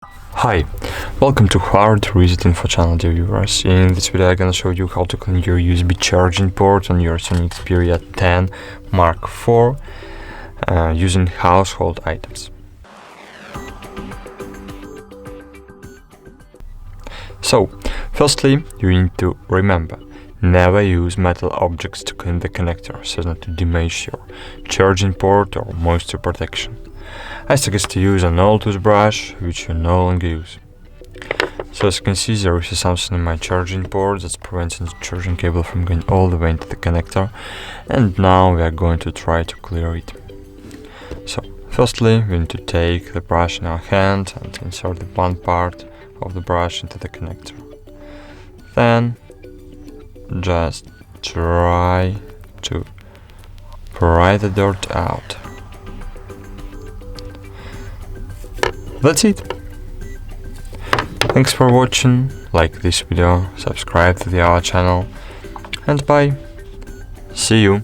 Hi, welcome to HardReset.Info channel, dear viewers. In this video I'm gonna show you how to clean your USB charging port on your SONY Xperia 10 Mark IV using household items. So, firstly, you need to remember, never use metal objects to clean the connector so as not to damage your charging port or moisture protection. I suggest to use an old toothbrush, which you no longer use. So as you can see, there is something in my charging port that's preventing the charging cable from going all the way into the connector, and now we are going to try to clear it. So firstly, we need to take the brush in our hand and insert the one part of the brush into the connector. Then just try to pry the dirt out. That's it. Thanks for watching, like this video, subscribe to our channel, and bye. See you.